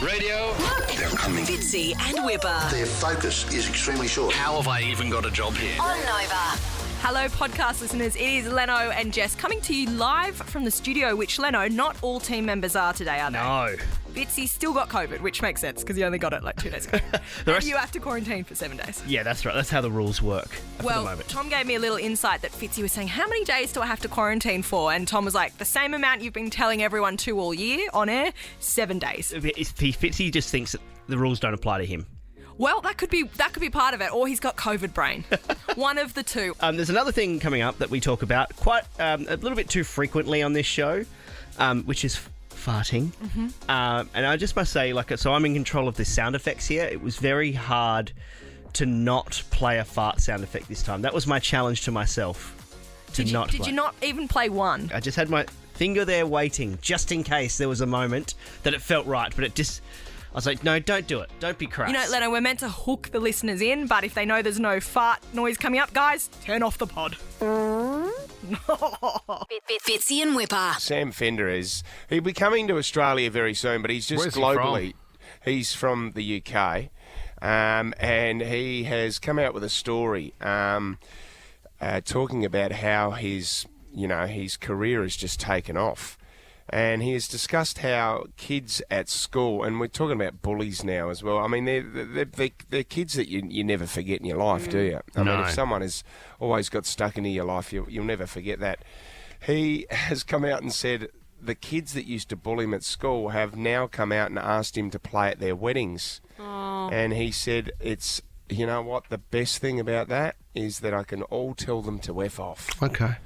Radio. They're coming. Fitzy and Whipper. Their focus is extremely short. How have I even got a job here? On Nova. Hello, podcast listeners. It is Leno and Jess coming to you live from the studio, which, Leno, not all team members are today, are they? No. Fitzy still got COVID, which makes sense because he only got it like 2 days ago. And you have to quarantine for 7 days. Yeah, that's right. That's how the rules work for the Well, moment. Tom gave me a little insight that Fitzy was saying, how many days do I have to quarantine for? And Tom was like, the same amount you've been telling everyone to all year on air, 7 days. Fitzy just thinks that the rules don't apply to him. Well, that could be part of it, or he's got COVID brain. One of the two. There's another thing coming up that we talk about quite a little bit too frequently on this show, which is farting. Mm-hmm. And I just must say, so I'm in control of the sound effects here. It was very hard to not play a fart sound effect this time. That was my challenge to myself. Did you not even play one? I just had my finger there waiting, just in case there was a moment that it felt right, but I was like, no, don't do it. Don't be crass. You know, Leno, we're meant to hook the listeners in, but if they know there's no fart noise coming up, guys, turn off the pod. Fitzy and Whipper. Sam Fender he'll be coming to Australia very soon, but he's just Where's he globally. He's from the UK, and he has come out with a story talking about how his career has just taken off. And he has discussed how kids at school, and we're talking about bullies now as well. I mean, they're kids that you never forget in your life, do you? I mean, if someone has always got stuck into your life, you'll never forget that. He has come out and said the kids that used to bully him at school have now come out and asked him to play at their weddings. Oh. And he said it's, you know what, the best thing about that is that I can all tell them to F off. Okay.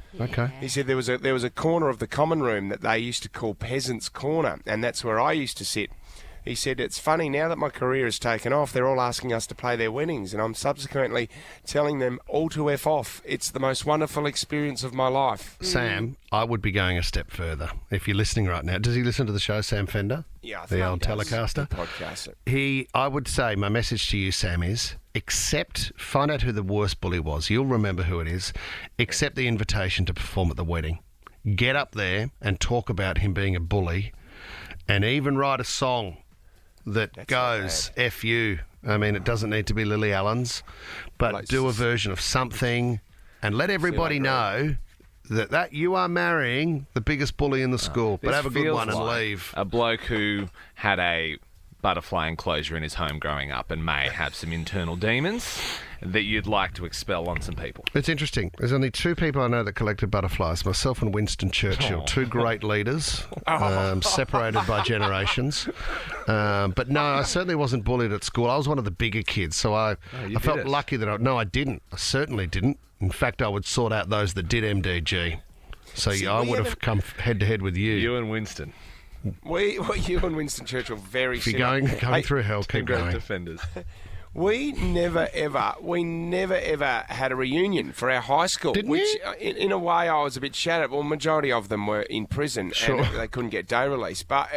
He said there was a corner of the common room that they used to call Peasant's Corner, and that's where I used to sit. He said, it's funny, now that my career has taken off, they're all asking us to play their weddings, and I'm subsequently telling them all to F off. It's the most wonderful experience of my life. Sam, I would be going a step further. If you're listening right now, does he listen to the show, Sam Fender? Yeah, I think the old he does. Telecaster? The podcast. I would say, my message to you, Sam, is find out who the worst bully was. You'll remember who it is. Accept the invitation to perform at the wedding. Get up there and talk about him being a bully, and even write a song that goes F you. I mean, it doesn't need to be Lily Allen's, but do a version of something and let everybody know that you are marrying the biggest bully in the school. But have a good one and leave. A bloke who had a butterfly enclosure in his home growing up and may have some internal demons that you'd like to expel on some people. It's interesting. There's only 2 people I know that collected butterflies, myself and Winston Churchill. 2 great leaders, separated by generations. But no, I certainly wasn't bullied at school. I was one of the bigger kids, so I felt lucky that I didn't. I certainly didn't. In fact, I would sort out those that did MDG. So I would have come head-to-head with you. You and Winston. You and Winston Churchill very similar. If you're going through hell, keep Great going. defenders. We never ever had a reunion for our high school. Didn't which, you? In a way, I was a bit shattered. Well, majority of them were in prison Sure. and they couldn't get day release. But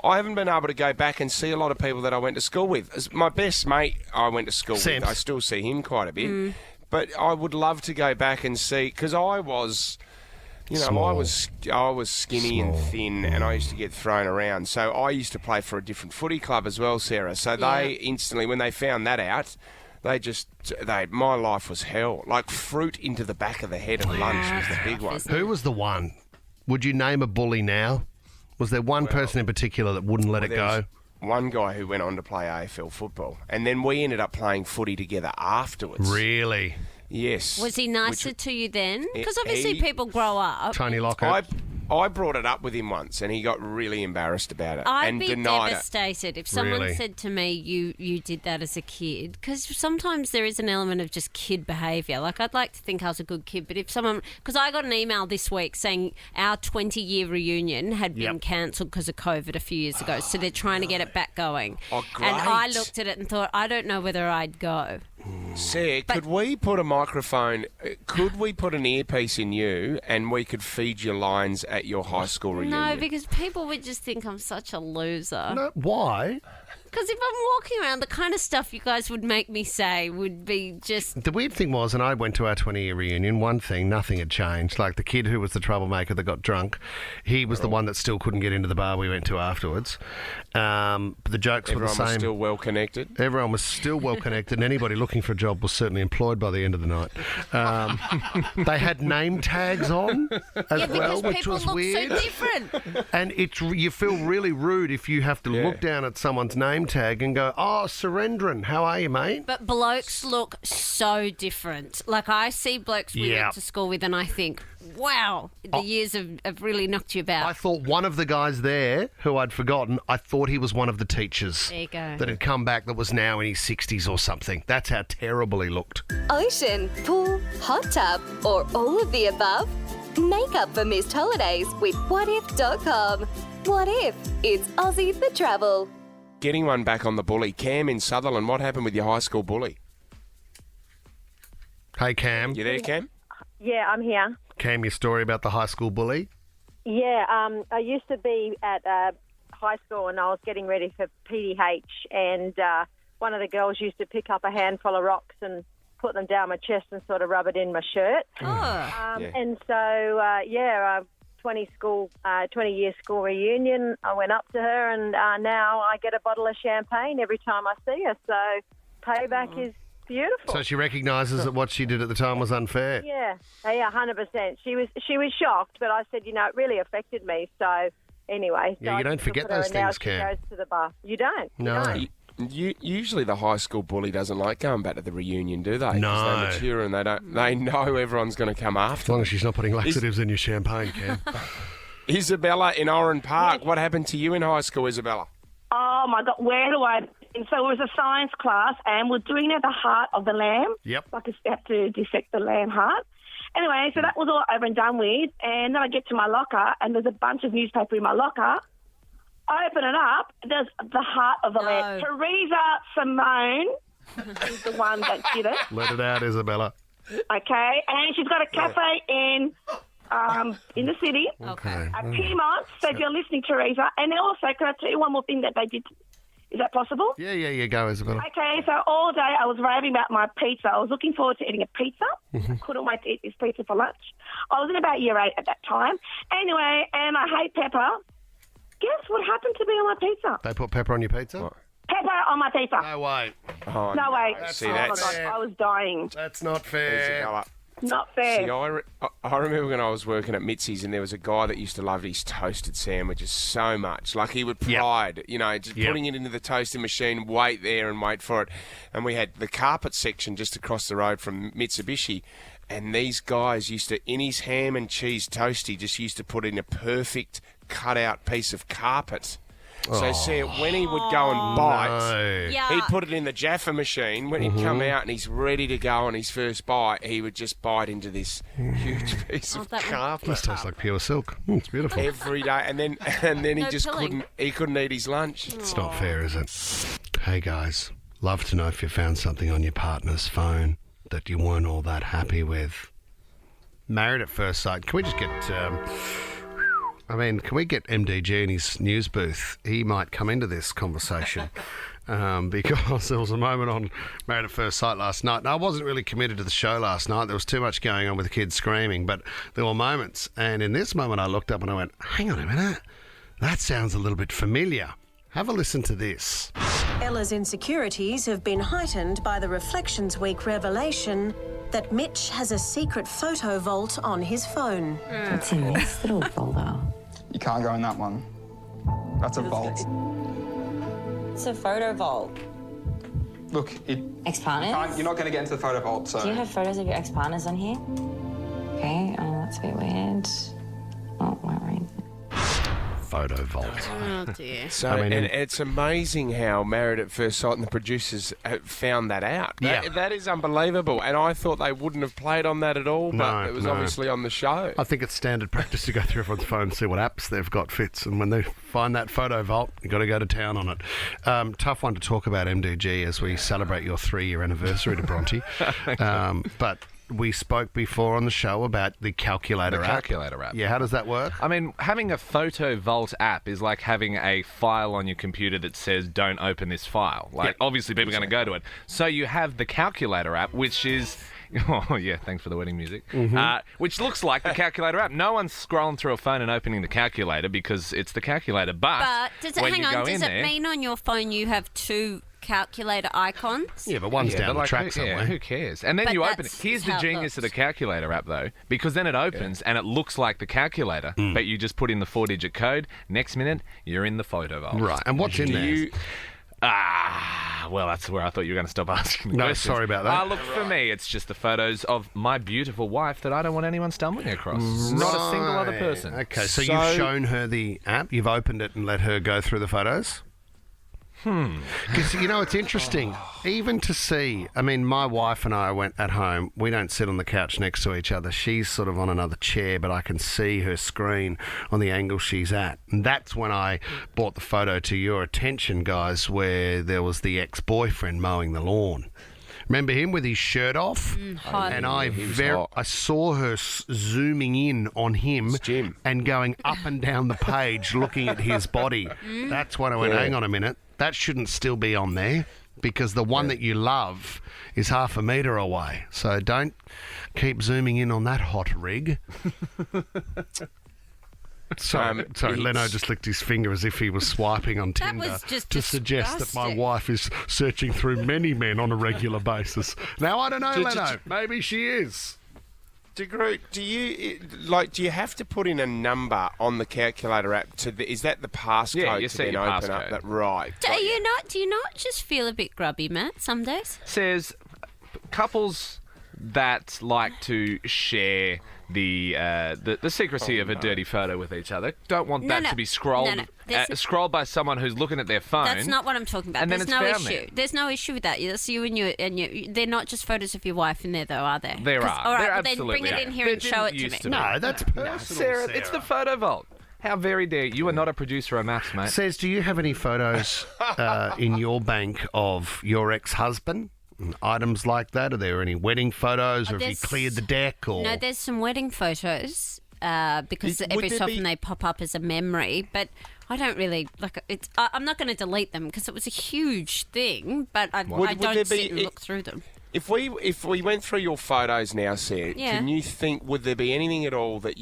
I haven't been able to go back and see a lot of people that I went to school with. As my best mate I went to school with, I still see him quite a bit. But I would love to go back and see, because I was... I was skinny and thin, and I used to get thrown around. So I used to play for a different footy club as well, Sarah. So they instantly, when they found that out, my life was hell. Like fruit into the back of the head at lunch was the big one. Who was the one? Would you name a bully now? Was there one person in particular that wouldn't let it go? One guy who went on to play AFL football, and then we ended up playing footy together afterwards. Really? Yes. Was he nicer to you then? Because obviously people grow up. Tony Lockhart. I brought it up with him once, and he got really embarrassed about it I'd and be denied devastated if someone Really? said to me, you did that as a kid. Because sometimes there is an element of just kid behaviour. Like, I'd like to think I was a good kid, but if someone... Because I got an email this week saying our 20-year reunion had been cancelled because of COVID a few years ago, so they're trying to get it back going. Oh, great. And I looked at it and thought, I don't know whether I'd go. Sarah, could we put a microphone, could we put an earpiece in you and we could feed you lines at your high school reunion? No, because people would just think I'm such a loser. No, why? Because if I'm walking around, the kind of stuff you guys would make me say would be just... The weird thing was, and I went to our 20-year reunion, one thing, nothing had changed. Like the kid who was the troublemaker that got drunk, he was the one that still couldn't get into the bar we went to afterwards. The jokes were the Everyone same. was still well connected. Everyone was still well connected, and anybody looking for a job was certainly employed by the end of the night. They had name tags on as well, which people was look weird. so different. And you feel really rude if you have to look down at someone's name tag and go, "Oh, Surendran, how are you, mate?" But blokes look so different. Like, I see blokes we went to school with and I think, wow, the years have really knocked you about. I thought one of the guys there, who I'd forgotten, I thought he was one of the teachers There you go. that had come back that was now in his 60s or something. That's how terrible he looked. Ocean, pool, hot tub, or all of the above? Make up for missed holidays with whatif.com. What if it's Aussie for travel? Getting one back on the bully. Cam in Sutherland, what happened with your high school bully? Hey, Cam. You there, Cam? Yeah, I'm here. Cam, your story about the high school bully? Yeah, I used to be at high school and I was getting ready for PDH, and one of the girls used to pick up a handful of rocks and put them down my chest and sort of rub it in my shirt. And so, 20-year school reunion, I went up to her, and now I get a bottle of champagne every time I see her. So payback is beautiful. So she recognises that what she did at the time was unfair. Yeah, 100%. She was shocked, but I said, it really affected me. So anyway, Yeah, you don't forget those now things, she Cam. goes to the bar. You don't. You No. don't. Usually the high school bully doesn't like going back to the reunion, do they? 'Cause No. they mature and they know everyone's going to come As after long them. as she's not putting laxatives in your champagne, Cam. Isabella in Oran Park, what happened to you in high school, Isabella? Oh, my God, where do I... And so it was a science class, and we're doing it at the heart of the lamb. Yep. Like you have to dissect the lamb heart. Anyway, so that was all over and done with, and then I get to my locker, and there's a bunch of newspaper in my locker. I open it up, there's the heart of the lamb. Teresa Simone is the one that did it. Let it out, Isabella. Okay, and she's got a cafe in the city. Okay. At Piedmont. So if you're listening, Teresa, and also, can I tell you one more thing that they did? Is that possible? Yeah, go, Isabella. Okay, so all day I was raving about my pizza. I was looking forward to eating a pizza. I couldn't wait to eat this pizza for lunch. I was in about year 8 at that time. Anyway, and I hate pepper. Guess what happened to me on my pizza? They put pepper on your pizza? Pepper on my pizza. No way. Oh, No way. See, Oh, my that's... God, I was dying. That's not fair. Isabella. Not fair. See, I remember when I was working at Mitzi's, and there was a guy that used to love his toasted sandwiches so much. Like, he would pride, just putting it into the toasting machine, wait there and wait for it. And we had the carpet section just across the road from Mitsubishi, and these guys used to, in his ham and cheese toasty, just used to put in a perfect cut-out piece of carpet. So, see, when he would go and bite, he'd put it in the Jaffa machine. When he'd come out and he's ready to go on his first bite, he would just bite into this huge piece of carpet. This tastes like pure silk. It's beautiful. Every day, and then he No just pulling. couldn't eat his lunch. It's not fair, is it? Hey, guys. Love to know if you found something on your partner's phone that you weren't all that happy with. Married at first sight. Can we just get... can we get MDG in his news booth? He might come into this conversation because there was a moment on Married at First Sight last night. And I wasn't really committed to the show last night. There was too much going on with the kids screaming, but there were moments. And in this moment, I looked up and I went, hang on a minute. That sounds a little bit familiar. Have a listen to this. Ella's insecurities have been heightened by the Reflections Week revelation that Mitch has a secret photo vault on his phone. What's in this little folder? You can't go in that one. That's a vault. It's a photo vault. Look, Ex-partners? you're not going to get into the photo vault, so... Do you have photos of your ex-partners on here? Okay, that's a bit weird. Oh, won't read. Photo vault. Oh, dear. So, and it's amazing how Married at First Sight and the producers found that out. That is unbelievable. And I thought they wouldn't have played on that at all, but it was obviously on the show. I think it's standard practice to go through everyone's phone and see what apps they've got fits. And when they find that photo vault, you've got to go to town on it. Tough one to talk about, MDG, as we celebrate your 3-year anniversary to Bronte. But we spoke before on the show about the calculator The app. calculator app. Yeah, how does that work? I mean, having a Photo Vault app is like having a file on your computer that says, don't open this file. Like, obviously people are going to go to it. So you have the calculator app, which is... Oh, yeah, thanks for the wedding music. Which looks like the calculator app. No one's scrolling through a phone and opening the calculator because it's the calculator. But does it, when hang you go on, does in it there, mean on your phone you have two calculator icons? Yeah, but one's down the track somewhere. Who cares? And then But you open it. that's Here's the how it genius of the looks. calculator app, though, because then it opens and it looks like the calculator, but you just put in the 4-digit code. Next minute, you're in the Photo Vault. Right, and what's in there? Well, that's where I thought you were going to stop asking the No, questions. sorry about that. Look, for me, it's just the photos of my beautiful wife that I don't want anyone stumbling across. Not a single other person. Okay, so you've shown her the app, you've opened it and let her go through the photos? Because, it's interesting. Even to see, I mean, my wife and I went at home. We don't sit on the couch next to each other. She's sort of on another chair, but I can see her screen on the angle she's at. And that's when I brought the photo to your attention, guys, where there was the ex-boyfriend mowing the lawn. Remember him with his shirt off? Hot. And he was hot. I saw her zooming in on him Jim. and going up and down the page looking at his body. That's when I went, hang on a minute, that shouldn't still be on there because the one that you love is half a metre away. So don't keep zooming in on that hot rig. Sorry, Leno just licked his finger as if he was swiping on That Tinder was just to suggest that my disgusting. wife is searching through many men on a regular basis. Now, I don't know, Did- Leno. Maybe she is. Do you have to put in a number on the calculator app? Is that the passcode Yeah, you to set then your open passcode. up? That right? Do you not just feel a bit grubby, Matt, some days? Says couples that like to share the secrecy of a dirty photo with each other don't want that to be scrolled scrolled by someone who's looking at their phone. That's not what I'm talking about. And then There's it's no found issue. there. There's no issue with that. That's you and you. They're not just photos of your wife in there, though, are they? There 'Cause- are. All right, There well, then absolutely bring it are. in here There and show it didn't to used me. to be. No, that's personal, Sarah, it's the Photo Vault. How very dare you? You are not a producer of maths, mate. Says, do you have any photos in your bank of your ex-husband? And items like that? Are there any wedding photos, or have you there's- cleared the deck? Or No, there's some wedding photos because Would every there so be- often they pop up as a memory, but I don't really like. I'm not going to delete them because it was a huge thing, but I Would there don't be- sit and look through them. If we went through your photos now, Sarah, Yeah. can you think would there be anything at all that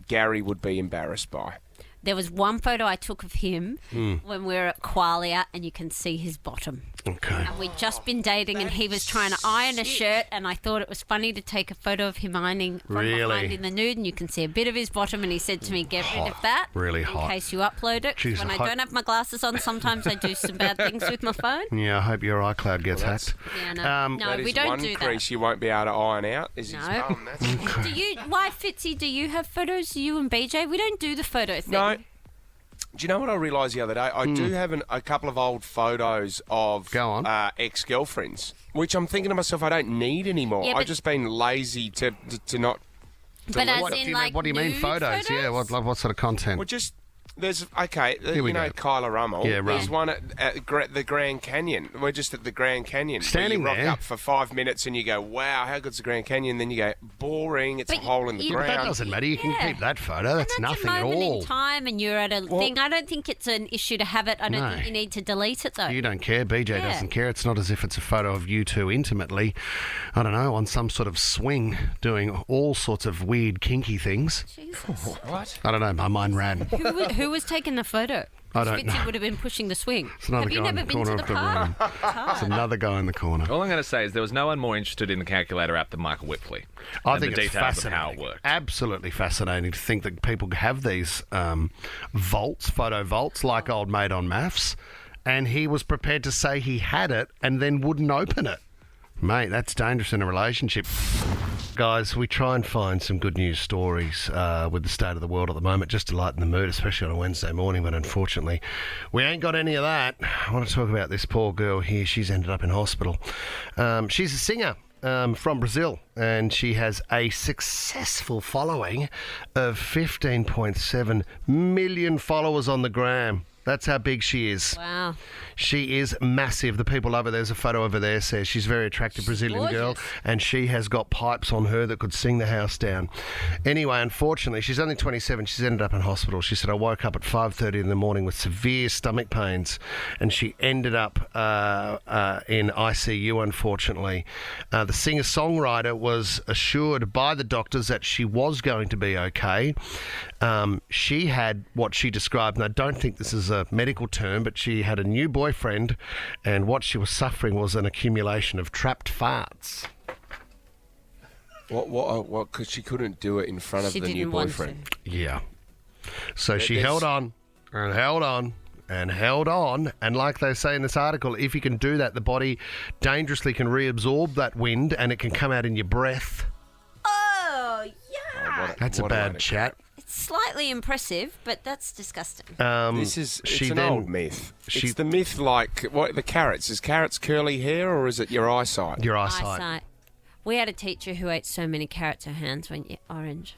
Gary would be embarrassed by? There was one photo I took of him when we were at Qualia, and you can see his bottom. Okay. And we'd just been dating, and he was trying to iron a shirt, and I thought it was funny to take a photo of him ironing from Really? behind in the nude, and you can see a bit of his bottom, and he said to me, get rid of that Really in hot. case you upload it. 'Cause Jeez, when I I hope- don't have my glasses on, sometimes I do some bad things with my phone. Yeah, I hope your iCloud gets hacked. Yeah, no, no That we is don't one do crease you won't be able to iron out. Is his No. bum. That's that. Do you? Why, Fitzy? Do you have photos? You and BJ? We don't do the photo thing. No. Do you know what I realised the other day? I do have a couple of old photos of ex-girlfriends, which I'm thinking to myself, I don't need anymore. Yeah, I've but- just been lazy to not. But as What in, do you like, mean, what do you mean nude photos? Yeah, what sort of content? Well, just there's okay. Here we You know, go. Kyla Rummel. Yeah, There's Rum. one at the Grand Canyon. We're just at the Grand Canyon. Standing where you there. rock up for 5 minutes and you go, "Wow, how good's the Grand Canyon?" Then you go, "Boring. It's a hole in the But that ground." doesn't matter. You can Yeah. keep that photo. That's That's nothing a at moment all. in time, and you're at a thing. I don't think it's an issue to have it. I don't No. think you need to delete it though. You don't care. BJ Yeah. doesn't care. It's not as if it's a photo of you two intimately, I don't know, on some sort of swing, doing all sorts of weird, kinky things. What? I don't know. My mind ran. Who was taking the photo? I don't Fitzy know. would have been pushing the swing. It's another Have you guy in never the been corner to of the the room. park? It's another guy in the corner. All I'm going to say is there was no one more interested in the calculator app than Michael Whipley. I and think the it's details fascinating. of how it worked. Absolutely fascinating to think that people have these vaults, photo vaults, like old mate on maths, and he was prepared to say he had it and then wouldn't open it. Mate, that's dangerous in a relationship. Guys, we try and find some good news stories with the state of the world at the moment, just to lighten the mood, especially on a Wednesday morning, but unfortunately, we ain't got any of that. I want to talk about this poor girl here. She's ended up in hospital. She's a singer from Brazil, and she has a successful following of 15.7 million followers on the gram. That's how big she is. Wow. She is massive. The people over there's a photo over there says she's a very attractive Brazilian girl, and she has got pipes on her that could sing the house down. Anyway, unfortunately, she's only 27. She's ended up in hospital. She said, I woke up at 5:30 in the morning with severe stomach pains, and she ended up in ICU, unfortunately. The singer-songwriter was assured by the doctors that she was going to be okay. She had what she described, and I don't think this is a medical term, but she had a new boyfriend, and what she was suffering was an accumulation of trapped farts. What? Because she couldn't do it in front of the new boyfriend. Yeah. So she held on and held on and held on, and like they say in this article, if you can do that, the body dangerously can reabsorb that wind, and it can come out in your breath. Oh, yeah. That's a bad chat. It's slightly impressive, but that's disgusting. It's an old myth. It's the myth like the carrots. Is carrots curly hair, or is it your eyesight? Your eyesight. We had a teacher who ate so many carrots her hands went orange.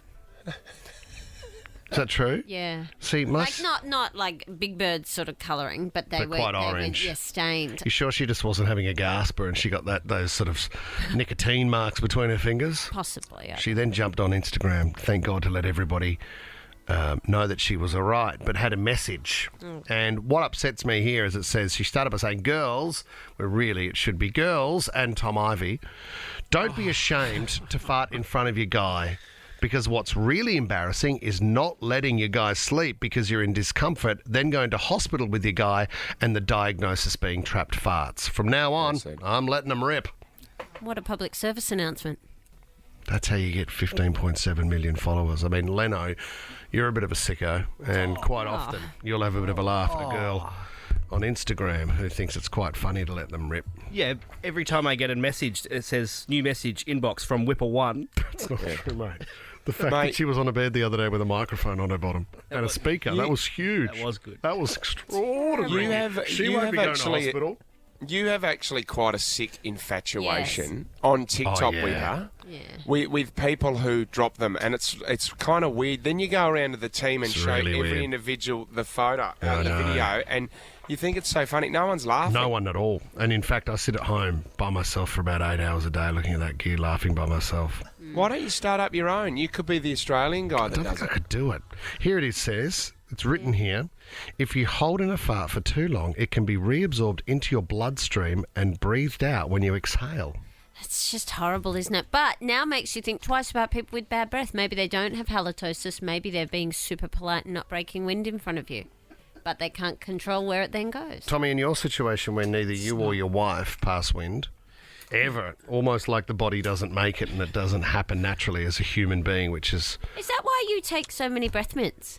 Is that true? Yeah. See, like not like Big Bird sort of colouring, but they were quite orange. Stained. You sure she just wasn't having a gasper and she got those sort of nicotine marks between her fingers? Possibly. She then jumped on Instagram, thank God, to let everybody know that she was all right, but had a message. And what upsets me here is it says she started by saying, girls, where really it should be girls, and Tom Ivy, don't be ashamed to fart in front of your guy. Because what's really embarrassing is not letting your guy sleep because you're in discomfort, then going to hospital with your guy and the diagnosis being trapped farts. From now on, I'm letting them rip. What a public service announcement. That's how you get 15.7 million followers. I mean, Leno, you're a bit of a sicko, and quite often you'll have a bit of a laugh at a girl on Instagram who thinks it's quite funny to let them rip. Yeah, every time I get a message, it says, new message, inbox from Whipper1. That's not true, mate. The fact that she was on a bed the other day with a microphone on her bottom and a speaker, that was huge. That was good. That was extraordinary. She won't be going to hospital. You have actually quite a sick infatuation on TikTok with her. Yeah. With people who drop them, and it's kind of weird. Then you go around to the team and show really every weird. individual the photo, the video, and you think it's so funny. No one's laughing. No one at all. And in fact, I sit at home by myself for about 8 hours a day looking at that gear, laughing by myself. Why don't you start up your own? You could be the Australian guy that does it. I don't think I could do it. Here it says, it's written here, if you hold in a fart for too long, it can be reabsorbed into your bloodstream and breathed out when you exhale. It's just horrible, isn't it? But now makes you think twice about people with bad breath. Maybe they don't have halitosis. Maybe they're being super polite and not breaking wind in front of you. But they can't control where it then goes. Tommy, in your situation where neither you or your wife pass wind, ever, almost like the body doesn't make it and it doesn't happen naturally as a human being, which is... Is that why you take so many breath mints?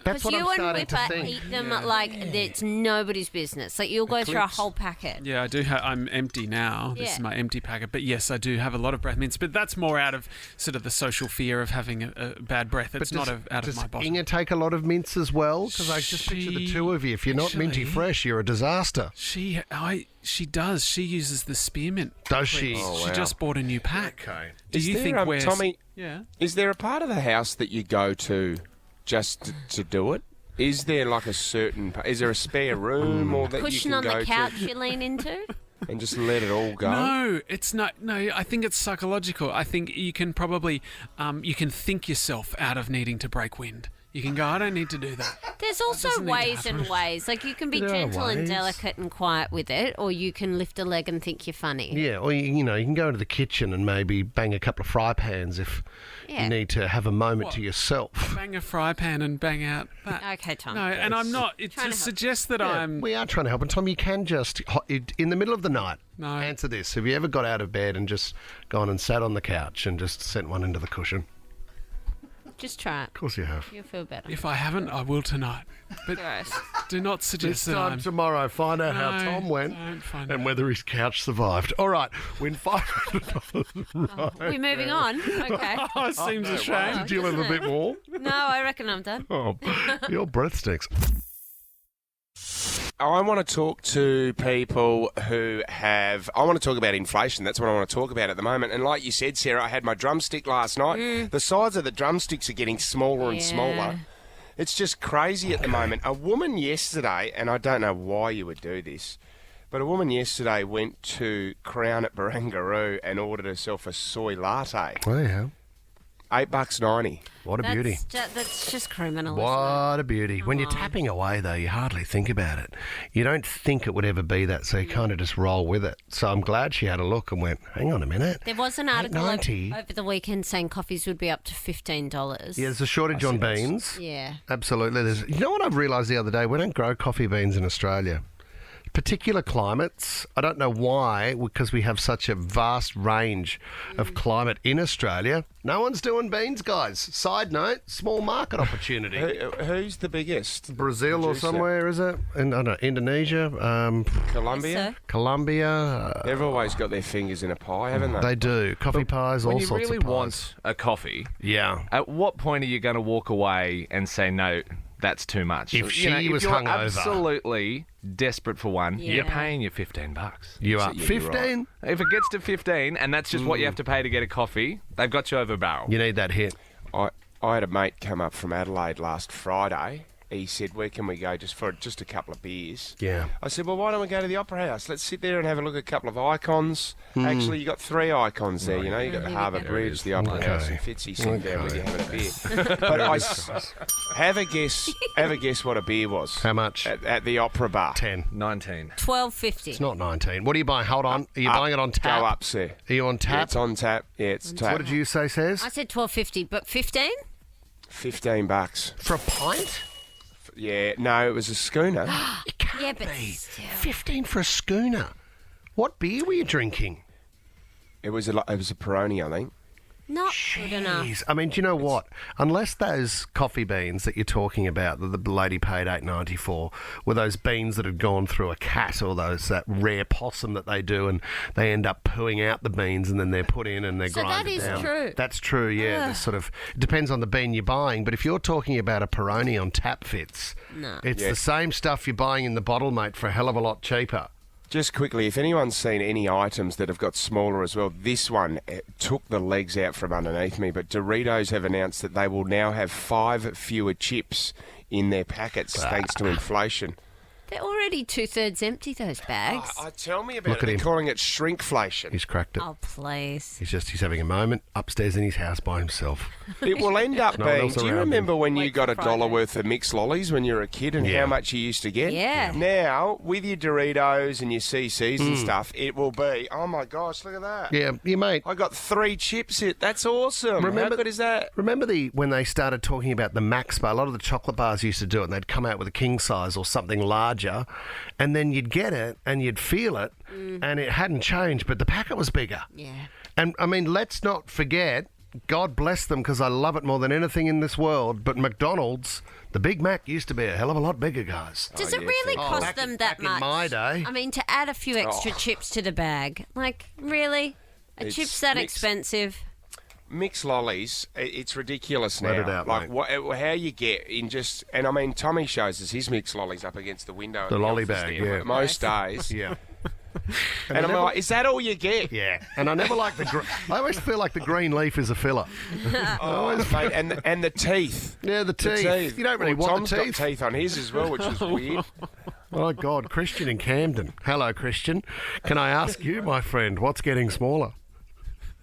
That's what I'm starting to Whipper think. eat them like it's nobody's business. Like you'll go through a whole packet. Yeah, I do. I'm empty now. This is my empty packet. But yes, I do have a lot of breath mints. But that's more out of sort of the social fear of having a bad breath. It's not out of my bottom. Does Inga take a lot of mints as well? Because I just picture the two of you. If you're not minty fresh, you're a disaster. She does. She uses the spearmint. Does she? She just bought a new pack. Okay. Do you think Tommy? Yeah. Is there a part of the house that you go to just to do it? Is there like a certain? Is there a spare room or that Cushion you on can go the couch to you lean into? and just let it all go? No, it's not. No, I think it's psychological. I think you can probably you can think yourself out of needing to break wind. You can go, I don't need to do that. There's also ways and ways. Like you can be gentle and delicate and quiet with it, or you can lift a leg and think you're funny. Yeah, or you can go into the kitchen and maybe bang a couple of fry pans if you need to have a moment to yourself. Bang a fry pan and bang out that. Okay, Tom. No, and I'm not. It just suggests that I'm... We are trying to help. And Tom, you can just, in the middle of the night, answer this. Have you ever got out of bed and just gone and sat on the couch and just sent one into the cushion? Just try it. Of course you have. You'll feel better. If I haven't, I will tonight. But do not suggest this time tomorrow, find out how Tom went and whether his couch survived. All right, win $500. We're moving on. Okay. It seems a shame. Did you have a bit more? No, I reckon I'm done. Oh, your breath stinks. I want to talk to people who have... I want to talk about inflation. That's what I want to talk about at the moment. And like you said, Sarah, I had my drumstick last night. The size of the drumsticks are getting smaller and smaller. It's just crazy at the moment. A woman yesterday, and I don't know why you would do this, but a woman yesterday went to Crown at Barangaroo and ordered herself a soy latte. Oh, yeah. $8.90. What a beauty. That's just criminal. What a beauty. When you're tapping away, though, you hardly think about it. You don't think it would ever be that, so you kind of just roll with it. So I'm glad she had a look and went, hang on a minute. There was an article $8.90. over the weekend saying coffees would be up to $15. Yeah, there's a shortage on beans. Yeah. Absolutely. You know what I've realised the other day? We don't grow coffee beans in Australia. Particular climates, I don't know why, because we have such a vast range of climate in Australia. No one's doing beans, guys. Side note, small market opportunity. Who's the biggest? Brazil or producer? somewhere, is it? I don't know, Indonesia? Colombia? Colombia. They've always got their fingers in a pie, haven't they? They do. Coffee pies, all When you sorts really of pies. want a coffee, yeah. At what point are you going to walk away and say no? That's too much. If she if was you're hungover. absolutely desperate for one, Yeah. you're paying your $15. You are. you're 15? If it gets to 15, and that's just what you have to pay to get a coffee, they've got you over a barrel. You need that hit. I had a mate come up from Adelaide last Friday. He said, where can we go just for just a couple of beers? Yeah. I said, well, why don't we go to the Opera House? Let's sit there and have a look at a couple of icons. Actually, you got 3 icons there, you know. You got the Harbour Bridge, the Opera House, and Fitzy sitting down with you having a beer. But have a guess what a beer was. How much? At the Opera Bar. 10. 19. $12.50. It's not 19. What are you buying? Hold on. Are you buying it on tap? Go up, sir. Are you on tap? Yeah, it's on tap. Yeah, it's tap. What did you say, Says? I said $12.50, but 15? $15. For a pint? Yeah, no, it was a schooner. It can't Yeah, but be. still. 15 for a schooner. What beer were you drinking? It was a Peroni, I think. Not good enough. Jeez. I mean, do you know what? Unless those coffee beans that you're talking about that the lady paid $8.90 for were those beans that had gone through a cat or that rare possum that they do and they end up pooing out the beans and then they're put in and they're So that grinded is down. true. That's true, yeah. There's sort of, it depends on the bean you're buying, but if you're talking about a Peroni on tap, Fitz, No. it's the same stuff you're buying in the bottle, mate, for a hell of a lot cheaper. Just quickly, if anyone's seen any items that have got smaller as well, this one took the legs out from underneath me. But Doritos have announced that they will now have 5 fewer chips in their packets thanks to inflation. They're already 2/3 empty, those bags. Tell me about Look it. at They're him. calling it shrinkflation. He's cracked it. Oh, please. He's having a moment upstairs in his house by himself. It will end up No one being... else Do you around remember when you Wait got for $1 Friday. worth of mixed lollies when you were a kid and Yeah. how much you used to get? Yeah. Now, with your Doritos and your CCs and stuff, it will be, oh my gosh, look at that. Yeah, you mate. I got 3 chips in. That's awesome. How good is that? Remember when they started talking about the Max bar? A lot of the chocolate bars used to do it, and they'd come out with a king size or something larger, and then you'd get it and you'd feel it, and it hadn't changed, but the packet was bigger. Yeah. And I mean, let's not forget. God bless them, because I love it more than anything in this world. But McDonald's, the Big Mac used to be a hell of a lot bigger, guys. Does it really cost back- them back that in much? my day. I mean, to add a few extra chips to the bag. Like, really? A It's chip's that mixed- expensive? Mixed lollies, it's ridiculous now. Let it out, like mate. how you get in just, and I mean, Tommy shows us his mixed lollies up against the window. The in lolly office bag, there, yeah. most days. Yeah. And I'm never- like, is that all you get? Yeah. And I never like I always feel like the green leaf is a filler. Oh, mate, and the teeth. Yeah, the teeth. You don't really want Tom's the teeth. got teeth on his as well, which is weird. Oh, God. Christian in Camden. Hello, Christian. Can I ask you, my friend, what's getting smaller?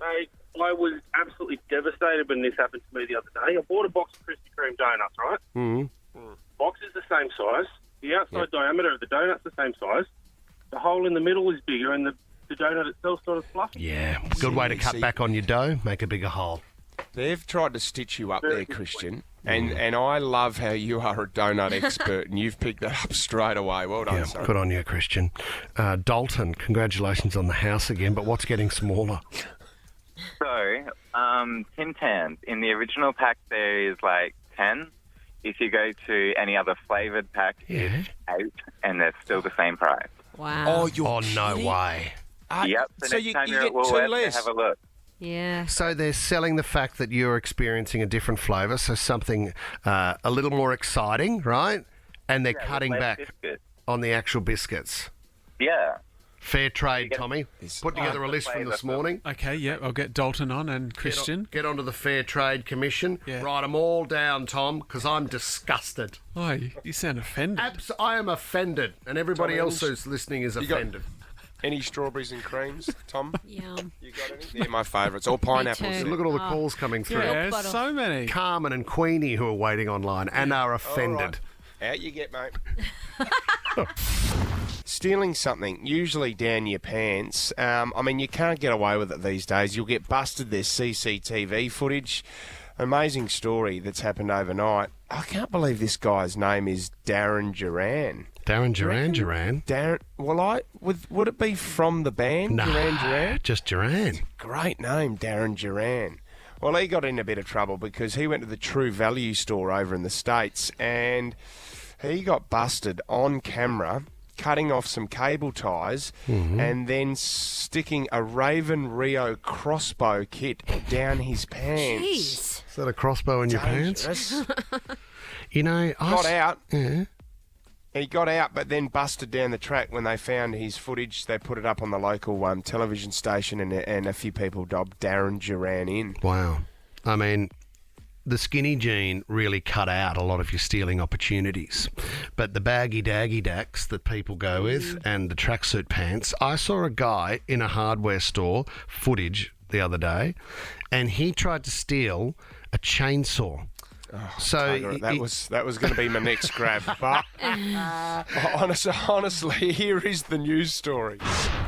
Mate, I was absolutely devastated when this happened to me the other day. I bought a box of Krispy Kreme donuts, right? Mm-hmm. Box is the same size. The outside diameter of the donut's the same size. The hole in the middle is bigger, and the donut itself sort of fluffy. Yeah. Good way to cut back on your dough. Make a bigger hole. They've tried to stitch you up there, Christian, and I love how you are a donut expert, and you've picked that up straight away. Well done, Yeah, son. good on you, Christian. Dalton, congratulations on the house again, but what's getting smaller? So, Tim Tams. In the original pack, there is like 10. If you go to any other flavoured pack, it's 8, and they're still the same price. Wow. Oh, no way. Yep. So next time you're at get Woolworths, 2 less. have a look. Yeah. So they're selling the fact that you're experiencing a different flavour, so something a little more exciting, right? And they're cutting less back biscuits. on the actual biscuits. Yeah. Fair trade, Tommy. Put together a list from this morning. Okay, yeah, I'll get Dalton on and Christian. Get onto the Fair Trade Commission. Yeah. Write them all down, Tom, because I'm disgusted. Oh, you sound offended. I am offended, and everybody Tom, else who's listening is offended. Any strawberries and creams, Tom? Yum. You got any? They're my favourites. All pineapples. too. Look at all the calls coming through. Yeah, so many. Carmen and Queenie who are waiting online and are offended. Out you get, mate. Stealing something, usually down your pants. I mean, you can't get away with it these days. You'll get busted. There's CCTV footage. Amazing story that's happened overnight. I can't believe this guy's name is Darren Duran. Darren Duran? Darren. Well, would it be from the band Duran Duran? Just Duran. Great name, Darren Duran. Well, he got in a bit of trouble because he went to the True Value store over in the States and he got busted on camera cutting off some cable ties and then sticking a Raven Rio crossbow kit down his pants. Jeez. Is that a crossbow in your pants? You know, Got out. Yeah. He got out, but then busted down the track when they found his footage. They put it up on the local television station, and a few people dubbed Darren Duran in. Wow. I mean, the skinny jean really cut out a lot of your stealing opportunities. But the baggy daggy dacks that people go with and the tracksuit pants, I saw a guy in a hardware store, footage the other day, and he tried to steal a chainsaw. Oh, so Tugger, that was going to be my next grab, but honestly, here is the news story.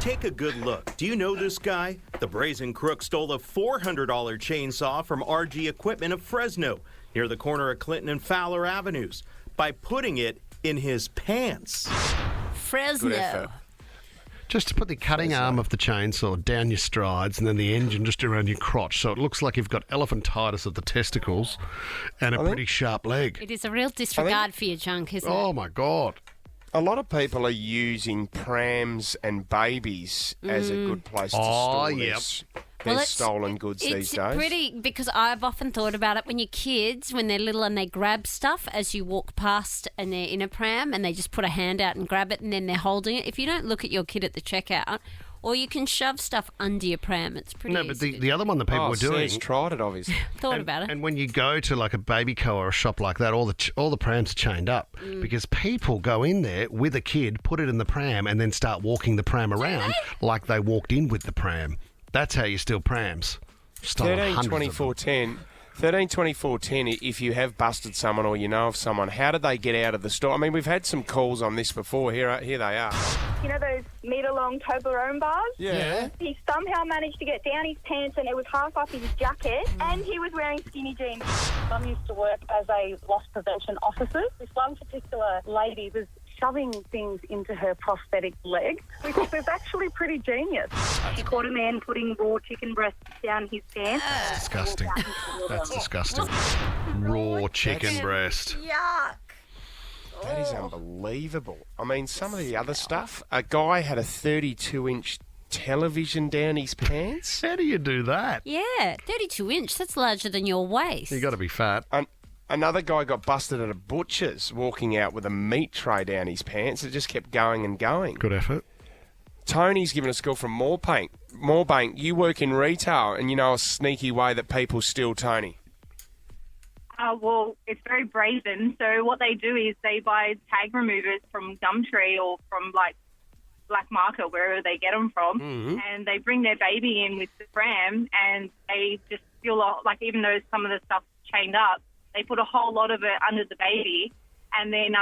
Take a good look. Do you know this guy? The brazen crook stole a $400 chainsaw from RG Equipment of Fresno, near the corner of Clinton and Fowler Avenues, by putting it in his pants. Fresno. Just to put the cutting arm of the chainsaw down your strides and then the engine just around your crotch, so it looks like you've got elephantitis of the testicles and a pretty sharp leg. It is a real disregard for your junk, isn't it? Oh, my God. A lot of people are using prams and babies as a good place to store their stolen goods these days. It's pretty, because I've often thought about it when your kids, when they're little and they grab stuff as you walk past and they're in a pram and they just put a hand out and grab it and then they're holding it. If you don't look at your kid at the checkout, or you can shove stuff under your pram, it's pretty No, but the other one that people were doing... Sam's tried it, obviously. Thought about it. And when you go to like a baby co or a shop like that, all the prams are chained up because people go in there with a kid, put it in the pram, and then start walking the pram around like they walked in with the pram. That's how you steal prams. 13-24-10. 13-24-10, if you have busted someone or you know of someone, how did they get out of the store? I mean, we've had some calls on this before. Here they are. You know those metre-long Toblerone bars? Yeah. He somehow managed to get down his pants and it was half up his jacket and he was wearing skinny jeans. I used to work as a loss prevention officer. This one particular lady was shoving things into her prosthetic leg, which was actually pretty genius. She caught a man putting raw chicken breasts down his pants. That's disgusting. That's disgusting. Raw chicken breast. Yuck. That is unbelievable. I mean, some of the other stuff. A guy had a 32-inch television down his pants. How do you do that? Yeah, 32 inch. That's larger than your waist. You got to be fat. Another guy got busted at a butcher's walking out with a meat tray down his pants. It just kept going and going. Good effort. Tony's given us a call from Moorebank, you work in retail and you know a sneaky way that people steal, Tony. Well, it's very brazen. So what they do is they buy tag removers from Gumtree or from like Black Market, wherever they get them from, and they bring their baby in with the pram and they just steal, like, even though some of the stuff's chained up, they put a whole lot of it under the baby, and then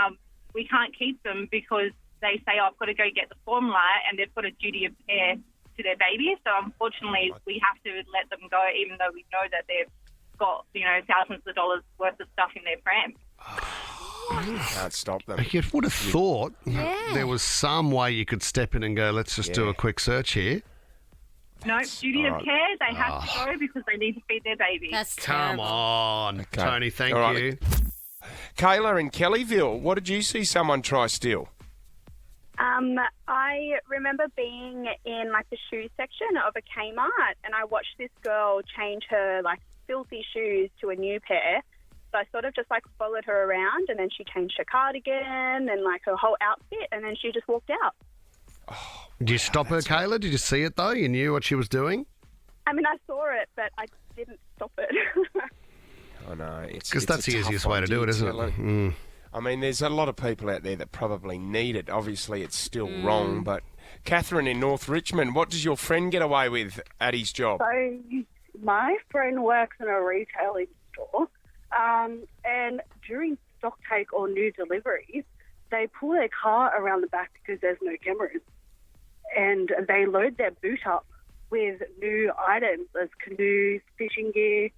we can't keep them because they say, I've got to go get the formula, and they've got a duty of care to their baby. So unfortunately, we have to let them go, even though we know that they've got, thousands of dollars worth of stuff in their pram. You can't stop them. You would have thought there was some way you could step in and go, let's just do a quick search here. No, duty of care, they have to go because they need to feed their baby. That's Come on, Tony, thank you. Kayla in Kellyville, what did you see someone try steal? I remember being in the shoe section of a Kmart, and I watched this girl change her filthy shoes to a new pair. So I sort of just followed her around, and then she changed her cardigan and her whole outfit, and then she just walked out. Oh, Did you stop her, Kayla? Did you see it, though? You knew what she was doing? I mean, I saw it, but I didn't stop it. I know. Because that's the easiest way to do it, isn't it? Mm. I mean, there's a lot of people out there that probably need it. Obviously, it's still wrong, but Catherine in North Richmond, what does your friend get away with at his job? So my friend works in a retailing store, and during stock take or new deliveries, they pull their car around the back because there's no cameras, and they load their boot up with new items as canoes, fishing gear.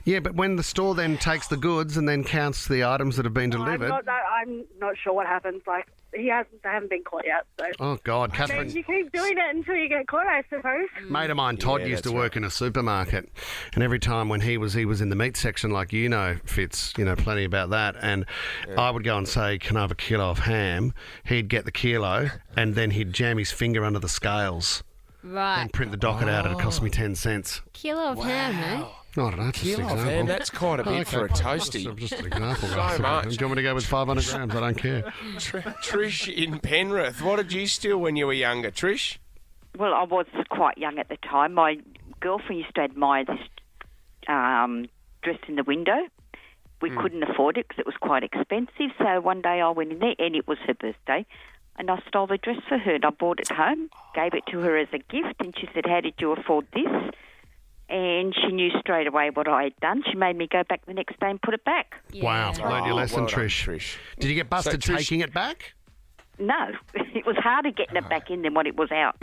Yeah, but when the store then takes the goods and then counts the items that have been delivered... I'm not sure what happens. Like, they haven't been caught yet, so... Oh, God, Catherine... You keep doing it until you get caught, I suppose. Mate of mine, Todd, used to work in a supermarket, and every time when he was in the meat section, like you know, Fitz, you know plenty about that, and I would go and say, can I have a kilo of ham? He'd get the kilo, and then he'd jam his finger under the scales Right. and print the docket out. It'd cost me 10 cents. Kilo of ham, eh? I don't know, just an Kilo of example. ham, that's quite a bit for a toasty. Just an example. So guys. much. Do you want me to go with 500 grams? I don't care. Trish in Penrith, what did you steal when you were younger, Trish? Well, I was quite young at the time. My girlfriend used to admire this dress in the window. We couldn't afford it because it was quite expensive. So one day I went in there, and it was her birthday, and I stole the dress for her. And I brought it home, gave it to her as a gift, and she said, how did you afford this? And she knew straight away what I had done. She made me go back the next day and put it back. Wow, learned your lesson, well done, Trish. Did you get busted So, Trish- taking it back? No, it was harder getting it back in than what it was out.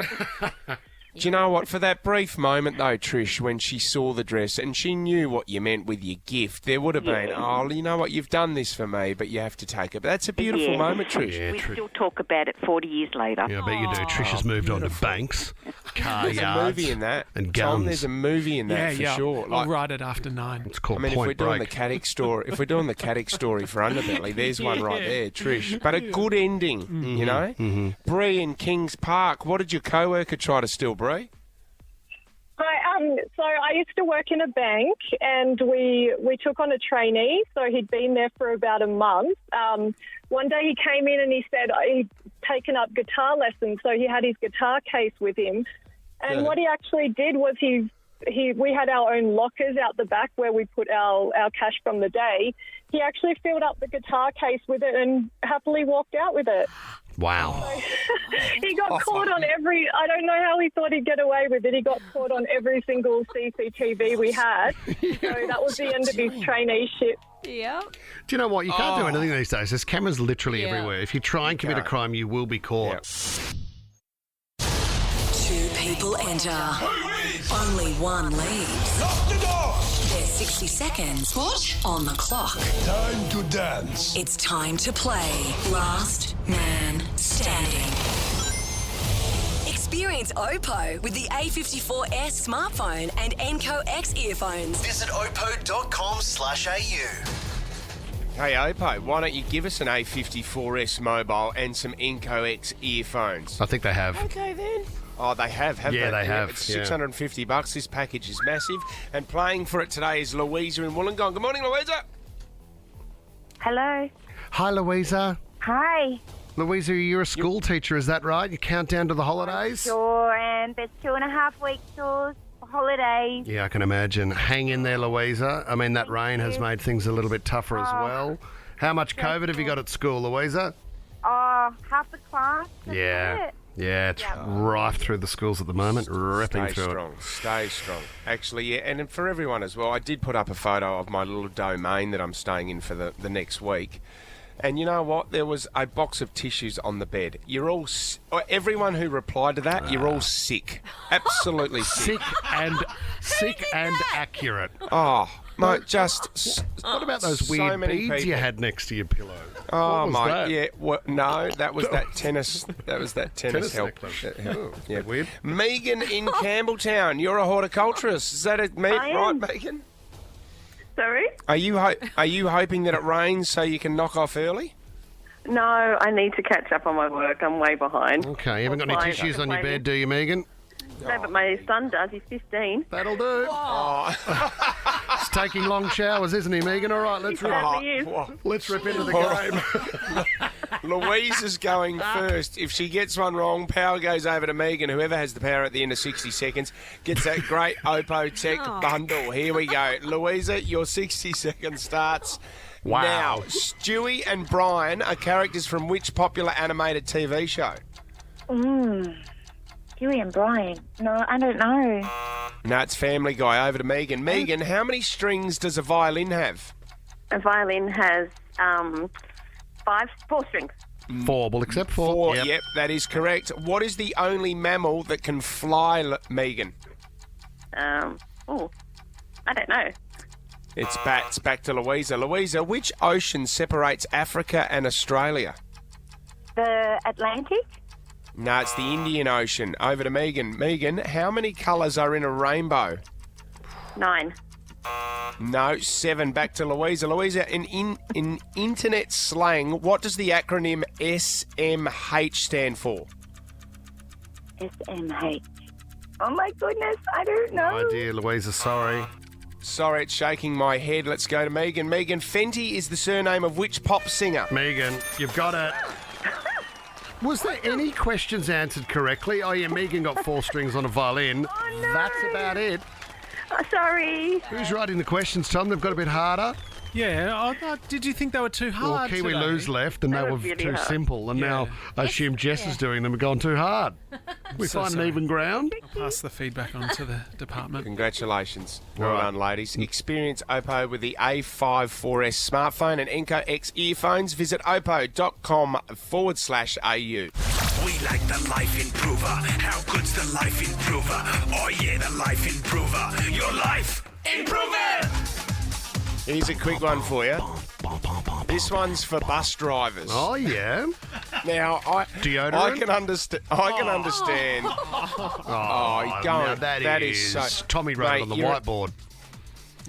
Do you know what? For that brief moment, though, Trish, when she saw the dress and she knew what you meant with your gift, there would have been, oh, you know what, you've done this for me, but you have to take it. But that's a beautiful Yeah. moment, Trish. We still talk about it 40 years later. Yeah, I bet you do. Trish has moved on to banks, car There's a yards, movie in that. and Tom, guns. there's a movie in that for sure. I'll write it after 9. It's called I mean, if Point we're doing Break. the Caddick story, for Underbelly, there's one right there, Trish. But a good ending, you know. Bree in Kings Park. What did your co-worker try to steal, Bree? Hi, so I used to work in a bank, and we took on a trainee, so he'd been there for about a month. One day he came in and he said he'd taken up guitar lessons, so he had his guitar case with him. And what he actually did was we had our own lockers out the back where we put our cash from the day. He actually filled up the guitar case with it and happily walked out with it. Wow. He got caught on I don't know how he thought he'd get away with it. He got caught on every single CCTV we had. So that was the end of his traineeship. Yep. Do you know what? You can't do anything these days. There's cameras literally everywhere. If you try and commit a can't. crime, you will be caught. 2 people enter. Only one leaves. Lock the door! There's 60 seconds on the clock. Time to dance. It's time to play Last Man Standing. Experience Oppo with the A54S smartphone and Enco X earphones. Visit oppo.com/au. Hey, Oppo, why don't you give us an A54S mobile and some Enco X earphones? I think they have. Okay, then. Oh, they have Yeah, they have, It's yeah. $650. This package is massive. And playing for it today is Louisa in Wollongong. Good morning, Louisa. Hello. Hi, Louisa. Hi. Louisa, you're a school teacher, is that right? You count down to the holidays? Sure, and there's 2.5 weeks till holidays. Yeah, I can imagine. Hang in there, Louisa. I mean, that rain has made things a little bit tougher as well. How much COVID have you got at school, Louisa? Oh, half the class. That's Yeah. it. Yeah, it's rife through the schools at the moment, ripping Stay through strong. Stay strong. Actually, yeah, and for everyone as well, I did put up a photo of my little domain that I'm staying in for the next week. And you know what? There was a box of tissues on the bed. You're all... everyone who replied to that, you're all sick. Absolutely sick. Sick and accurate. Oh, mate, just... What about those so weird many beads you people. had next to your pillow? Oh, What was mate, that? yeah. No, that was that tennis. That was that tennis help. necklace. That help. Oh, Yeah. weird. Megan in Campbelltown, you're a horticulturist. Is that it, I right, am. Megan? Sorry? Are you hoping that it rains so you can knock off early? No, I need to catch up on my work. I'm way behind. Okay, you haven't got any Fine, tissues I'm on your complaining. bed, do you, Megan? No, but my son does. He's 15. That'll do. He's taking long showers, isn't he, Megan? All right, let's rip, Certainly is. let's rip into the All game. right. Louise is going first. If she gets one wrong, power goes over to Megan. Whoever has the power at the end of 60 seconds gets that great Oppo Tech bundle. Here we go. Louisa, your 60 seconds starts Wow. now. Stewie and Brian are characters from which popular animated TV show? Stewie and Brian. No, I don't know. No, it's Family Guy. Over to Megan. Megan, how many strings does a violin have? A violin has 4 strings. 4. We'll accept 4. Yep, that is correct. What is the only mammal that can fly, Megan? I don't know. It's bats. Back to Louisa. Louisa, which ocean separates Africa and Australia? The Atlantic? No, it's the Indian Ocean. Over to Megan. Megan, how many colours are in a rainbow? 9. No, 7. Back to Louisa. Louisa, in internet slang, what does the acronym SMH stand for? SMH. Oh my goodness, I don't know. Oh dear, Louisa, sorry. Sorry, it's shaking my head. Let's go to Megan. Megan, Fenty is the surname of which pop singer? Megan, you've got it. Was there any questions answered correctly? Oh, yeah, Megan got 4 strings on a violin. Oh, no. That's about it. Oh, sorry. Who's writing the questions, Tom? They've got a bit harder. Yeah, did you think they were too Well, hard Kiwi today? Lou's left, and they were really too hard. simple. And now I assume Jess is doing them and gone too hard. We So find sorry. an even ground. I'll pass the feedback on to the department. Congratulations. Well Right. done, ladies. Experience Oppo with the A5 4S smartphone and Enco X earphones. Visit oppo.com/au. We like the Life Improver. How good's the Life Improver? Oh yeah, the Life Improver. Your life improver. Here's a quick one for you. This one's for bus drivers. Oh, yeah. Now, Deodorant? I can understand. Oh, go now on. that is so. Tommy wrote it on the whiteboard.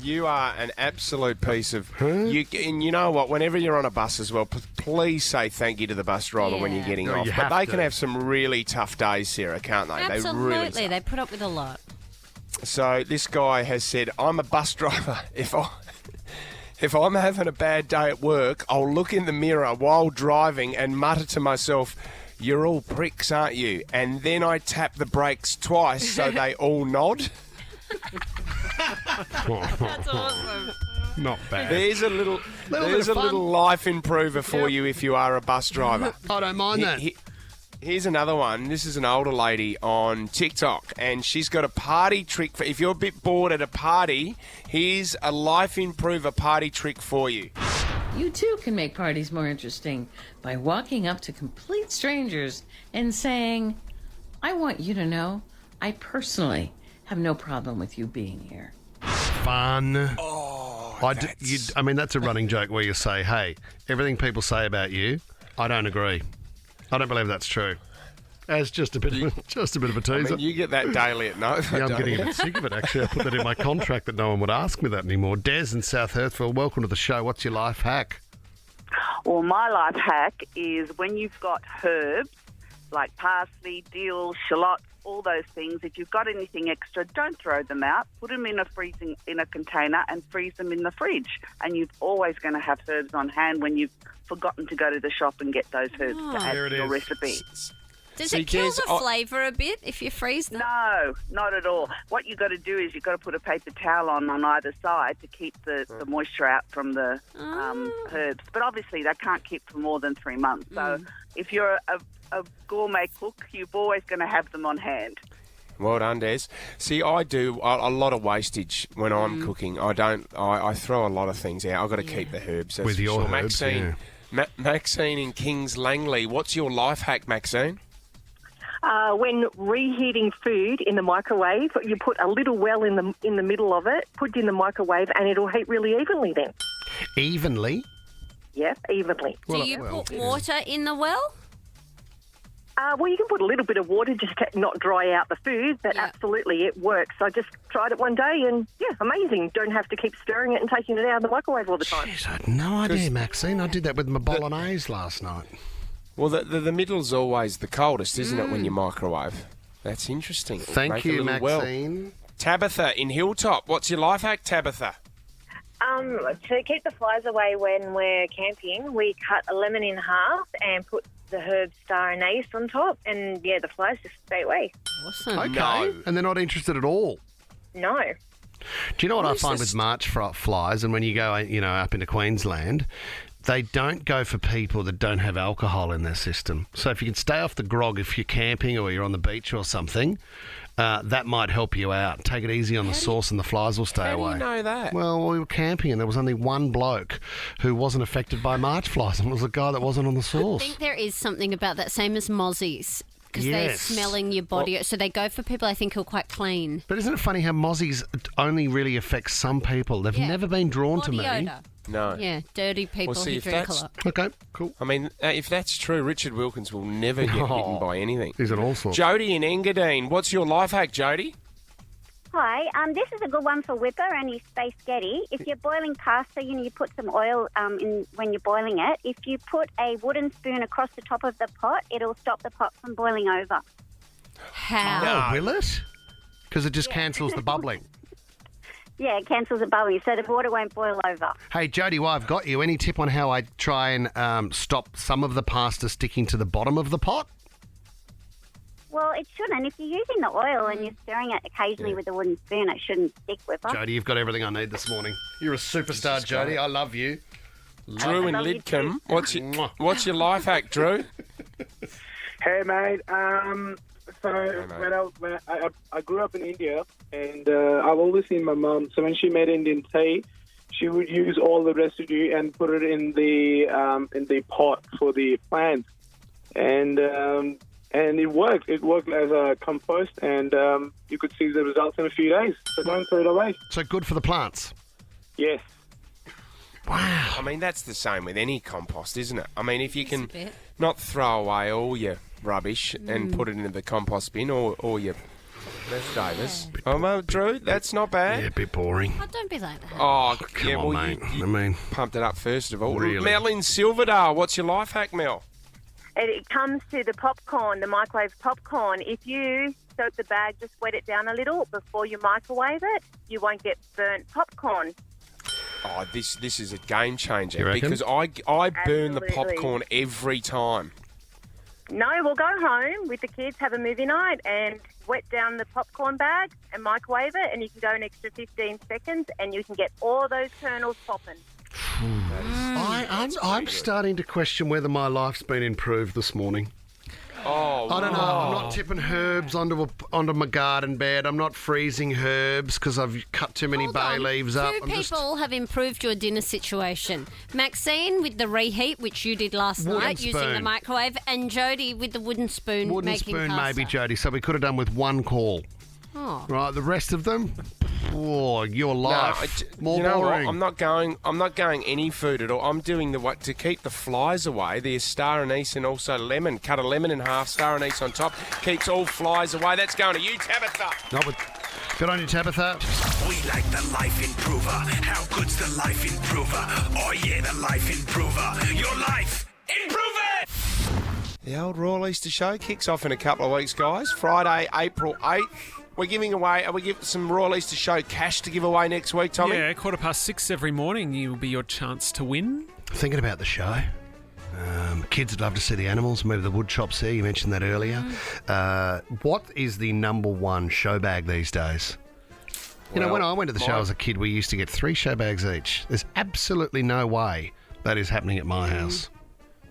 You are an absolute piece of. And you know what? Whenever you're on a bus as well, please say thank you to the bus driver when you're getting No, off. you But have they to. can have some really tough days, Sarah, can't they? Absolutely, They really. they put up with a lot. So this guy has said, "I'm a bus driver. If I'm having a bad day at work, I'll look in the mirror while driving and mutter to myself, 'You're all pricks, aren't you?' And then I tap the brakes twice so they all nod." That's awesome. Not bad. There's a little life improver for you if you are a bus driver. I don't mind that. Here's another one. This is an older lady on TikTok, and she's got a party trick for if you're a bit bored at a party. Here's a life improver party trick for you. You too can make parties more interesting by walking up to complete strangers and saying, "I want you to know I personally have no problem with you being here." Fun. I mean, that's a running joke where you say, hey, everything people say about you, I don't agree. I don't believe that's true. As just a bit of a teaser. I mean, you get that daily at Nova. Yeah, I'm don't getting you? a bit sick of it, actually. I put that in my contract that no one would ask me that anymore. Des in South Herthville, welcome to the show. What's your life hack? Well, my life hack is when you've got herbs like parsley, dill, shallots, all those things, if you've got anything extra, don't throw them out. Put them in a container and freeze them in the fridge. And you're always going to have herbs on hand when you've forgotten to go to the shop and get those herbs to add to your recipe. Does it kill the flavour a bit if you freeze them? No, not at all. What you've got to do is you've got to put a paper towel on either side to keep the moisture out from the herbs. But obviously they can't keep for more than 3 months. So if you're a gourmet cook, you're always going to have them on hand. Well done, Des. See, I do a lot of wastage when I'm cooking. I throw a lot of things out. I've got to keep the herbs. That's With for your sure. herbs, Maxine in Kings Langley. What's your life hack, Maxine? When reheating food in the microwave, you put a little well in the middle of it, put it in the microwave, and it'll heat really evenly then. Evenly? Yeah, evenly. Do you put water in the well? Well, you can put a little bit of water just to not dry out the food, but absolutely it works. I just tried it one day and, yeah, amazing. Don't have to keep stirring it and taking it out of the microwave all the time. Jeez, I had no idea, Maxine. I did that with my bolognese last night. Well, the middle's always the coldest, isn't it, when you microwave? That's interesting. Thank Make you, a little well. Maxine. Tabitha in Hilltop. What's your life hack, Tabitha? To keep the flies away when we're camping, we cut a lemon in half and put the herb star anise on top, and yeah, the flies just stay away. Awesome. Okay. And they're not interested at all. No. Do you know what I find with March flies, and when you go, up into Queensland, they don't go for people that don't have alcohol in their system. So if you can stay off the grog if you're camping or you're on the beach or something, that might help you out. Take it easy on the sauce and the flies will stay away. How do you know that? Well, we were camping and there was only one bloke who wasn't affected by March flies, and it was a guy that wasn't on the I sauce. think there is something about that, same as mozzies. Because they're Yes. smelling your body. So they go for people I think who are quite clean. But isn't it funny how mozzies only really affect some people? They've Yeah. never been drawn Body to me. odour. No. Yeah, dirty people Well, see, who if drink a that's lot. Okay, cool. I mean, if that's true, Richard Wilkins will never get bitten by anything. He's an all sorts. Jody in Engadine, what's your life hack, Jody? Hi, this is a good one for Whipper and his space Getty. If you're boiling pasta, you put some oil in when you're boiling it. If you put a wooden spoon across the top of the pot, it'll stop the pot from boiling over. How? Oh, will it? Because it just cancels the bubbling. Yeah, it cancels the bubbling, so the water won't boil over. Hey, Jody, while I've got you, any tip on how I try and stop some of the pasta sticking to the bottom of the pot? Well, it shouldn't. If you're using the oil and you're stirring it occasionally with a wooden spoon, it shouldn't stick with it. Jody, you've got everything I need this morning. You're a superstar, Jody. I love you. Drew in Lidcombe, what's your life hack, Drew? Hey, mate. When I grew up in India, and I've always seen my mum. So when she made Indian tea, she would use all the residue and put it in the pot for the plants, and it worked. It worked as a compost, and you could see the results in a few days. So don't throw it away. So good for the plants. Yes. Wow. I mean, that's the same with any compost, isn't it? I mean, if you can not throw away all your rubbish and put it into the compost bin or your leftovers. Oh, well, Drew, that's not bad. Yeah, a bit boring. Oh, don't be like that. Oh, Come yeah, on, well, mate. you pumped it up first of all. Really? Mel in Silverdale, what's your life hack, Mel? It comes to the popcorn, the microwave popcorn. If you soak the bag, just wet it down a little before you microwave it, you won't get burnt popcorn. Oh, this is a game changer You reckon? because I burn the Absolutely. popcorn every time. No, we'll go home with the kids, have a movie night, and wet down the popcorn bag and microwave it, and you can go an extra 15 seconds, and you can get all those kernels popping. I'm starting to question whether my life's been improved this morning. Oh, I don't know. I'm not tipping herbs onto my garden bed. I'm not freezing herbs because I've cut too many bay leaves up. Two people have improved your dinner situation. Maxine with the reheat, which you did last Wooden night using the spoon. microwave, and Jody with the wooden spoon Wooden making spoon, pasta. maybe, Jody. So we could have done with one call. Oh. Right, the rest of them, your life. More you know boring. what? I'm not going any food at all. I'm doing to keep the flies away. There's star anise and also lemon. Cut a lemon in half, star anise on top. Keeps all flies away. That's going to you, Tabitha. Not with. Good on you, Tabitha. We like the Life Improver. How good's the Life Improver? Oh yeah, the Life Improver. Your life, improve it! The old Royal Easter Show kicks off in a couple of weeks, guys. Friday, April 8th. We're giving away, we give some Royal Easter Show cash to give away next week, Tommy? Yeah, 6:15 every morning will be your chance to win. Thinking about the show. Kids would love to see the animals, maybe the wood chops there. You mentioned that earlier. What is the number one show bag these days? You know, when I went to the show as a kid, we used to get 3 show bags each. There's absolutely no way that is happening at my house.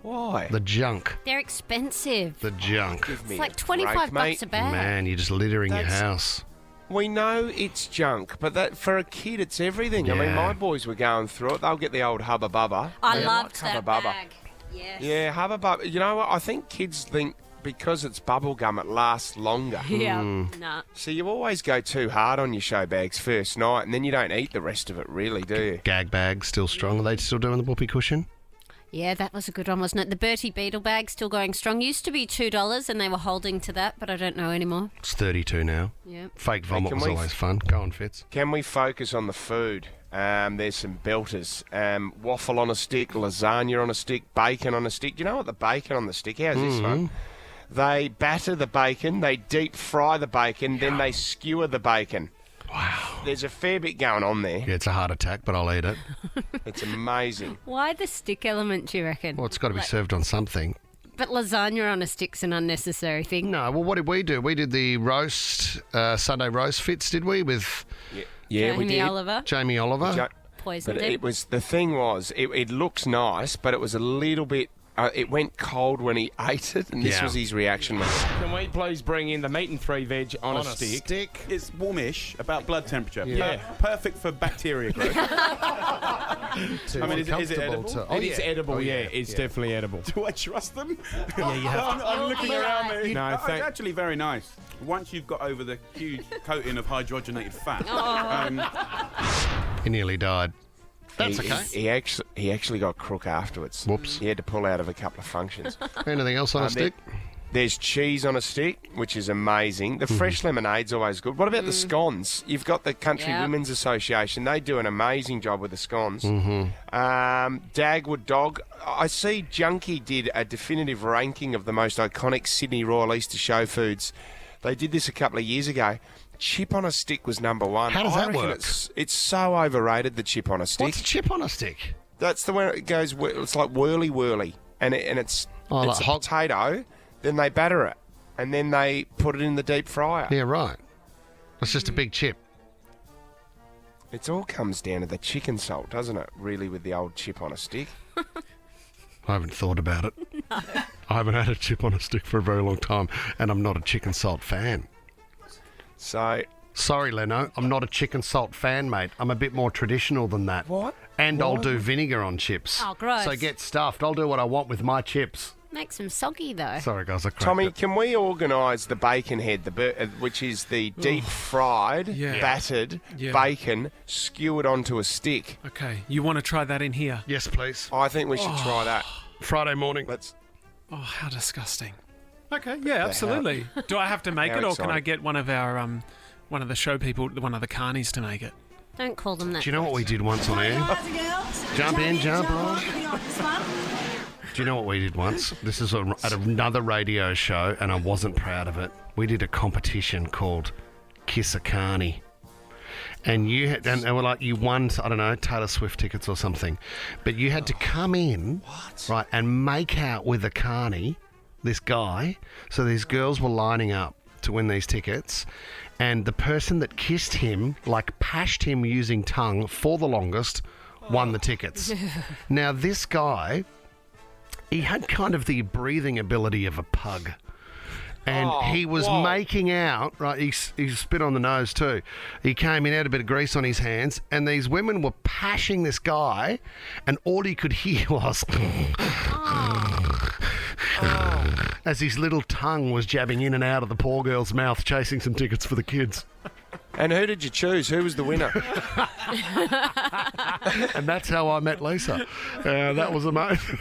Why? The junk. They're expensive. The junk. It's like 25 bucks a bag. Man, you're just littering your That's- house. We know it's junk, but that for a kid, it's everything. I mean, Yeah. my boys were going through it. They'll get the old Hubba Bubba. I They loved like that Hubba Bubba. bag. Yes. Yeah, Hubba Bubba. You know what? I think kids think because it's bubble gum, it lasts longer. Yeah. Nah. So you always go too hard on your show bags first night, and then you don't eat the rest of it, really, do you? Gag bags still strong. Are they still doing the whoopee cushion? Yeah, that was a good one, wasn't it? The Bertie Beetle bag still going strong. Used to be $2 and they were holding to that, but I don't know anymore. It's 32 now. Yeah. Fake vomit can was we- always fun. Go on, Fitz. Can we focus on the food? There's some belters. Waffle on a stick, lasagna on a stick, bacon on a stick. You know what the bacon on the stick? How's this one? They batter the bacon, they deep fry the bacon, then they skewer the bacon. Wow. There's a fair bit going on there. Yeah, it's a heart attack, but I'll eat it. It's amazing. Why the stick element, do you reckon? Well, it's got to be served on something. But lasagna on a stick's an unnecessary thing. No, well, what did we do? We did the roast, Sunday roast Fitz, did we? With Yeah, we did. Jamie Oliver. Poisoned But him. it was, the thing was, it looks nice, but it was a little bit, it went cold when he ate it, and this was his reaction. Can we please bring in the meat and 3 veg on a stick? It's warmish, about blood temperature. Yeah. Perfect for bacteria growth. I mean, is it edible? It is edible, It's definitely edible. Do I trust them? Yeah, you have to. I'm looking around me. No, It's actually very nice. Once you've got over the huge coating of hydrogenated fat. He nearly died. That's okay. He actually got crook afterwards. Whoops. He had to pull out of a couple of functions. Anything else on a stick? There's cheese on a stick, which is amazing. The fresh lemonade's always good. What about the scones? You've got the Country Women's Association. They do an amazing job with the scones. Dagwood Dog. I see Junkie did a definitive ranking of the most iconic Sydney Royal Easter Show foods. They did this a couple of years ago. Chip on a stick was number one. How does that work? It's so overrated, the chip on a stick. What's chip on a stick? That's the one it goes, it's like whirly, and it's like a potato, then they batter it, and then they put it in the deep fryer. Yeah, right. It's just a big chip. It all comes down to the chicken salt, doesn't it, really, with the old chip on a stick? I haven't thought about it. No. I haven't had a chip on a stick for a very long time, and I'm not a chicken salt fan. So... Sorry, Leno, I'm not a chicken salt fan, mate. I'm a bit more traditional than that. What? And I'll do vinegar on chips. Oh, gross. So get stuffed. I'll do what I want with my chips. Makes them soggy, though. Sorry, guys, I cracked Tommy, it. can we organise the bacon head, which is the deep-fried, battered bacon skewered onto a stick? Okay, you want to try that in here? Yes, please. I think we should try that. Friday morning. Oh, how disgusting. Okay, yeah, absolutely. Do I have to make it, or can I get one of our one of the show people, one of the carnies, to make it? Don't call them that. Do you know what we did once on air? Jump in, jump on. Do you know what we did once? This is at another radio show, and I wasn't proud of it. We did a competition called Kiss a Carney. And they were like, you won, I don't know, Taylor Swift tickets or something. But you had to come in, right, and make out with a carny, this guy. So these girls were lining up to win these tickets. And the person that kissed him, like pashed him using tongue for the longest, won the tickets. Now, this guy, he had kind of the breathing ability of a pug. And he was making out, right, he spit on the nose too. He came in, had a bit of grease on his hands, and these women were pashing this guy, and all he could hear was... as his little tongue was jabbing in and out of the poor girl's mouth, chasing some tickets for the kids. And who did you choose? Who was the winner? And that's how I met Lisa. That was amazing.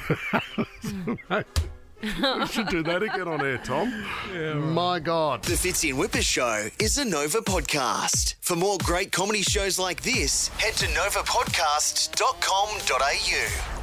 We should do that again on air, Tom. Yeah, right. My God. The Fitzy and Whippers Show is a Nova podcast. For more great comedy shows like this, head to novapodcast.com.au.